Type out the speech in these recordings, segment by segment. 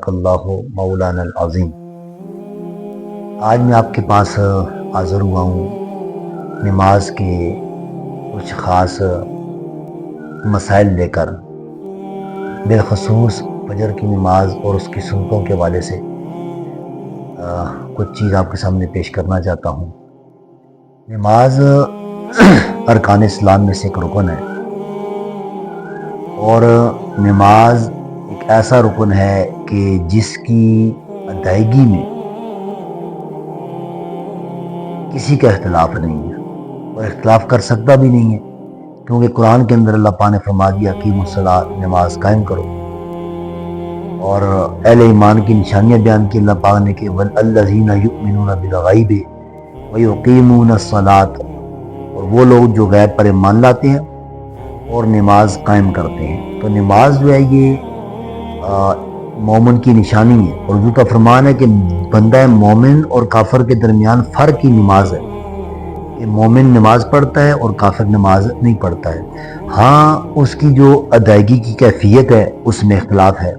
صدق اللہ مولانا العظیم۔ آج میں آپ کے پاس حاضر ہوا ہوں نماز کے کچھ خاص مسائل لے کر، بالخصوص فجر کی نماز اور اس کی سنتوں کے حوالے سے کچھ چیز آپ کے سامنے پیش کرنا چاہتا ہوں۔ نماز ارکان اسلام میں سے ایک رکن ہے، اور نماز ایک ایسا رکن ہے کہ جس کی ادائیگی میں کسی کا اختلاف نہیں ہے، اور اختلاف کر سکتا بھی نہیں ہے، کیونکہ قرآن کے اندر اللہ پاک نے فرما دیا کہ الصلاۃ، نماز قائم کرو، اور اہل ایمان کی نشانیاں بیان کی اللہ پاک نے کہ وَالَّذِينَ يُؤْمِنُونَ بِالْغَيْبِ وَيُقِيمُونَ الصَّلَاةَ، اور وہ لوگ جو غیب پر ایمان لاتے ہیں اور نماز قائم کرتے ہیں۔ تو نماز جو ہے یہ مومن کی نشانی ہے، اور حضور کا فرمان ہے کہ بندہ مومن اور کافر کے درمیان فرق ہی نماز ہے، کہ مومن نماز پڑھتا ہے اور کافر نماز نہیں پڑھتا ہے۔ ہاں، اس کی جو ادائیگی کی کیفیت ہے اس میں اختلاف ہے۔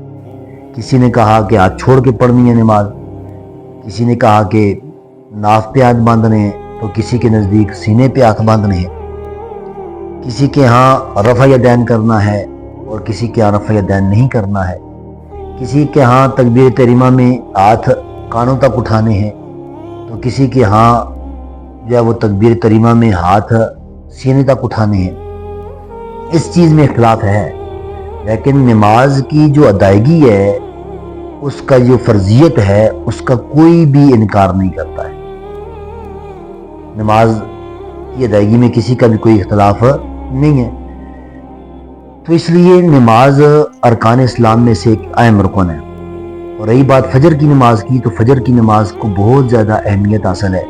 کسی نے کہا کہ ہاتھ چھوڑ کے پڑھنی ہے نماز، کسی نے کہا کہ ناف پہ ہاتھ باندھنے ہیں، تو کسی کے نزدیک سینے پہ ہاتھ باندھنے ہیں، کسی کے ہاں رفع یدین کرنا ہے اور کسی کے ہاں رفع یدین نہیں کرنا ہے، کسی کے ہاں تکبیر تحریمہ میں ہاتھ کانوں تک اٹھانے ہیں، تو کسی کے ہاں جو ہے وہ تکبیر تحریمہ میں ہاتھ سینے تک اٹھانے ہیں۔ اس چیز میں اختلاف ہے، لیکن نماز کی جو ادائیگی ہے، اس کا جو فرضیت ہے، اس کا کوئی بھی انکار نہیں کرتا ہے۔ نماز کی ادائیگی میں کسی کا بھی کوئی اختلاف نہیں ہے، تو اس لیے نماز ارکان اسلام میں سے ایک اہم رکن ہے۔ اور رہی بات فجر کی نماز کی، تو فجر کی نماز کو بہت زیادہ اہمیت حاصل ہے۔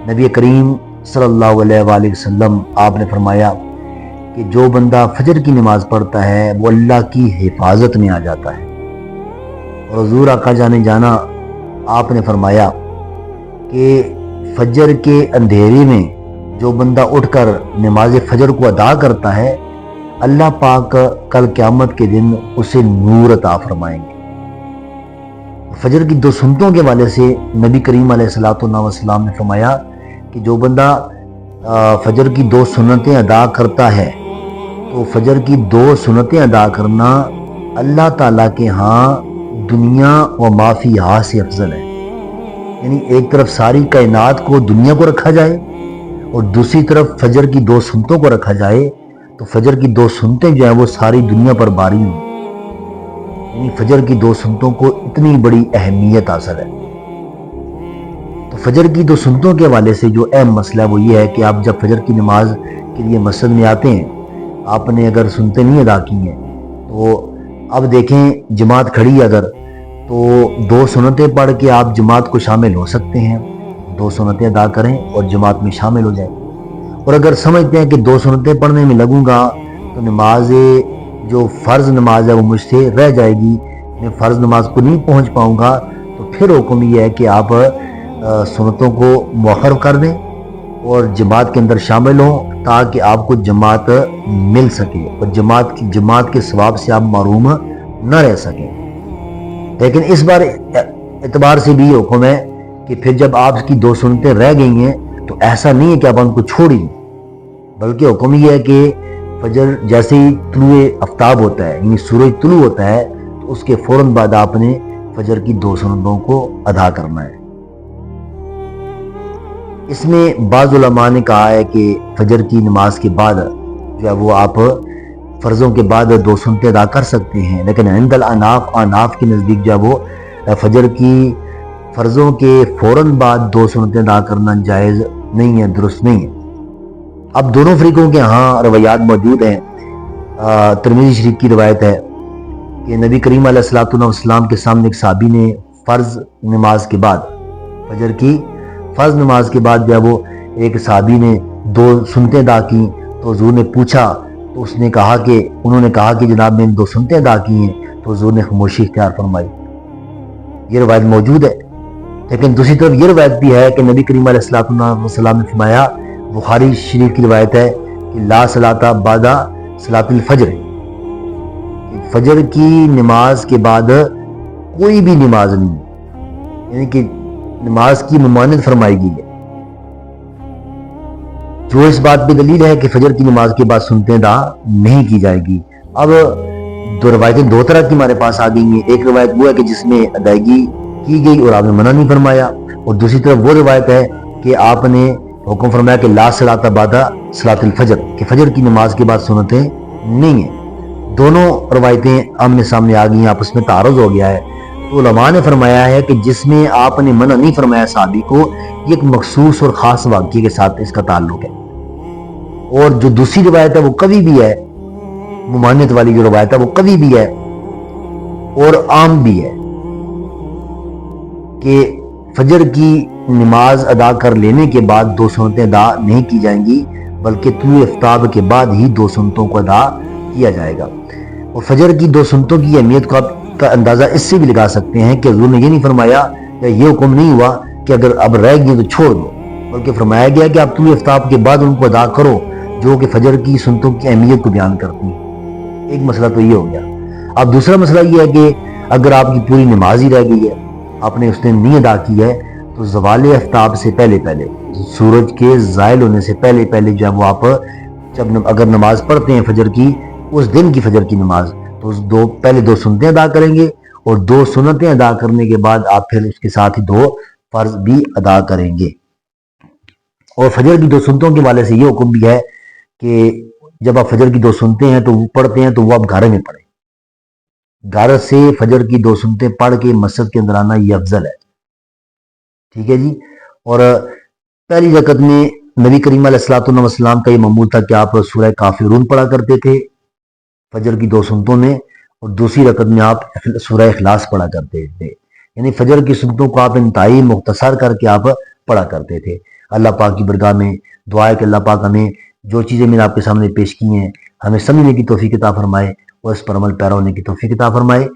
نبی کریم صلی اللہ علیہ وآلہ وسلم آپ نے فرمایا کہ جو بندہ فجر کی نماز پڑھتا ہے وہ اللہ کی حفاظت میں آ جاتا ہے۔ اور حضور آقا جانے جانا آپ نے فرمایا کہ فجر کے اندھیرے میں جو بندہ اٹھ کر نماز فجر کو ادا کرتا ہے، اللہ پاک کل قیامت کے دن اسے نور عطا فرمائیں گے۔ فجر کی دو سنتوں کے حوالے سے نبی کریم علیہ الصلوۃ والسلام نے فرمایا کہ جو بندہ فجر کی دو سنتیں ادا کرتا ہے، تو فجر کی دو سنتیں ادا کرنا اللہ تعالیٰ کے ہاں دنیا و ما فیہا سے افضل ہے۔ یعنی ایک طرف ساری کائنات کو، دنیا کو رکھا جائے، اور دوسری طرف فجر کی دو سنتوں کو رکھا جائے، تو فجر کی دو سنتیں جو ہیں وہ ساری دنیا پر باری ہوں۔ یعنی فجر کی دو سنتوں کو اتنی بڑی اہمیت حاصل ہے۔ تو فجر کی دو سنتوں کے حوالے سے جو اہم مسئلہ ہے وہ یہ ہے کہ آپ جب فجر کی نماز کے لیے مسجد میں آتے ہیں، آپ نے اگر سنتیں نہیں ادا کی ہیں، تو اب دیکھیں جماعت کھڑی اگر، تو دو سنتیں پڑھ کے آپ جماعت کو شامل ہو سکتے ہیں، دو سنتیں ادا کریں اور جماعت میں شامل ہو جائیں۔ اور اگر سمجھتے ہیں کہ دو سنتیں پڑھنے میں لگوں گا تو نماز جو فرض نماز ہے وہ مجھ سے رہ جائے گی، میں فرض نماز کو نہیں پہنچ پاؤں گا، تو پھر حکم یہ ہے کہ آپ سنتوں کو مؤخر کر دیں اور جماعت کے اندر شامل ہوں، تاکہ آپ کو جماعت مل سکے اور جماعت کے ثواب سے آپ محروم نہ رہ سکیں۔ لیکن اس بار اعتبار سے بھی حکم ہے کہ پھر جب آپ کی دو سنتیں رہ گئی ہیں تو ایسا نہیں ہے کہ آپ ان کو چھوڑیں، بلکہ حکم یہ ہے کہ فجر جیسے ہی طلوع آفتاب ہوتا ہے، یعنی سورج طلوع ہوتا ہے، تو اس کے فوراً بعد آپ نے فجر کی دو سنتوں کو ادا کرنا ہے۔ اس میں بعض علماء نے کہا ہے کہ فجر کی نماز کے بعد جو ہے وہ آپ فرضوں کے بعد دو سنتیں ادا کر سکتے ہیں، لیکن عند الاناف کے نزدیک جو ہے وہ فجر کی فرضوں کے فوراً بعد دو سنتیں ادا کرنا جائز نہیں ہے، درست نہیں ہے۔ اب دونوں فریقوں کے ہاں روایات موجود ہیں۔ ترمذی شریف کی روایت ہے کہ نبی کریم علیہ الصلوۃ والسلام کے سامنے ایک صحابی نے فرض نماز کے بعد، فجر کی فرض نماز کے بعد جو ہے وہ ایک صحابی نے دو سنتیں ادا کی، تو حضور نے پوچھا، تو انہوں نے کہا کہ جناب میں نے دو سنتیں ادا کی ہیں، تو حضور نے خاموشی اختیار فرمائی۔ یہ روایت موجود ہے، لیکن دوسری طرف یہ روایت بھی ہے کہ نبی کریم علیہ الصلوۃ والسلام نے فرمایا، بخاری شریف کی روایت ہے کہ لا صلاۃ بعد صلاۃ الفجر، فجر کی نماز کے بعد کوئی بھی نماز نہیں ہے، یعنی کہ نماز کی ممانعت فرمائی گئی ہے، جو اس بات پہ دلیل ہے کہ فجر کی نماز کے بعد سنتیں ادا نہیں کی جائے گی۔ اب دو روایتیں دو طرح کی ہمارے پاس آ گئی ہیں، ایک روایت وہ ہے کہ جس میں ادائیگی کی گئی اور آپ نے منع نہیں فرمایا، اور دوسری طرف وہ روایت ہے کہ آپ نے حکم فرمایا کہ لا صلاۃ بعد صلاۃ الفجر، کہ فجر کی نماز کے بعد سنتیں نہیں ہیں۔ دونوں روایتیں آمنے سامنے آ گئی ہیں، آپس میں تعارض ہو گیا ہے، تو علماء نے فرمایا ہے کہ جس میں آپ نے منع نہیں فرمایا صحابی کو، یہ ایک مخصوص اور خاص واقعے کے ساتھ اس کا تعلق ہے، اور جو دوسری روایت ہے وہ کبھی بھی ہے، ممانعت والی جو روایت ہے وہ کبھی بھی ہے اور عام بھی ہے کہ فجر کی نماز ادا کر لینے کے بعد دو سنتیں ادا نہیں کی جائیں گی، بلکہ طلوع آفتاب کے بعد ہی دو سنتوں کو ادا کیا جائے گا۔ اور فجر کی دو سنتوں کی اہمیت کو آپ کا اندازہ اس سے بھی لگا سکتے ہیں کہ حضور نے یہ نہیں فرمایا یا یہ حکم نہیں ہوا کہ اگر اب رہ گئی تو چھوڑ دو، بلکہ فرمایا گیا کہ آپ طلوع آفتاب کے بعد ان کو ادا کرو، جو کہ فجر کی سنتوں کی اہمیت کو بیان کرتی ہیں۔ ایک مسئلہ تو یہ ہو گیا۔ اب دوسرا مسئلہ یہ ہے کہ اگر آپ کی پوری نماز ہی رہ گئی ہے، آپ نے اس نے نہیں ادا کی ہے، تو زوال آفتاب سے پہلے پہلے، سورج کے زائل ہونے سے پہلے پہلے جب آپ اگر نماز پڑھتے ہیں فجر کی، اس دن کی فجر کی نماز، تو پہلے دو سنتیں ادا کریں گے، اور دو سنتیں ادا کرنے کے بعد آپ پھر اس کے ساتھ ہی دو فرض بھی ادا کریں گے۔ اور فجر کی دو سنتوں کے والے سے یہ حکم بھی ہے کہ جب آپ فجر کی دو سنتے ہیں تو وہ پڑھتے ہیں تو وہ آپ گھر میں پڑھیں، گھر سے فجر کی دو سنتیں پڑھ کے مسجد کے اندر آنا یہ افضل ہے، ٹھیک ہے جی۔ اور پہلی رکعت میں نبی کریم علیہ الصلوۃ والسلام کا یہ معمول تھا کہ آپ سورہ کافرون پڑھا کرتے تھے فجر کی دو سنتوں میں، اور دوسری رکعت میں آپ سورہ اخلاص پڑھا کرتے تھے، یعنی فجر کی سنتوں کو آپ انتہائی مختصر کر کے آپ پڑھا کرتے تھے۔ اللہ پاک کی برگاہ میں دعا ہے کہ اللہ پاک ہمیں جو چیزیں میں نے آپ کے سامنے پیش کی ہیں ہمیں سمجھنے کی توفیق عطا فرمائے اور اس پر عمل پیرا ہونے کی توفیق عطا فرمائے۔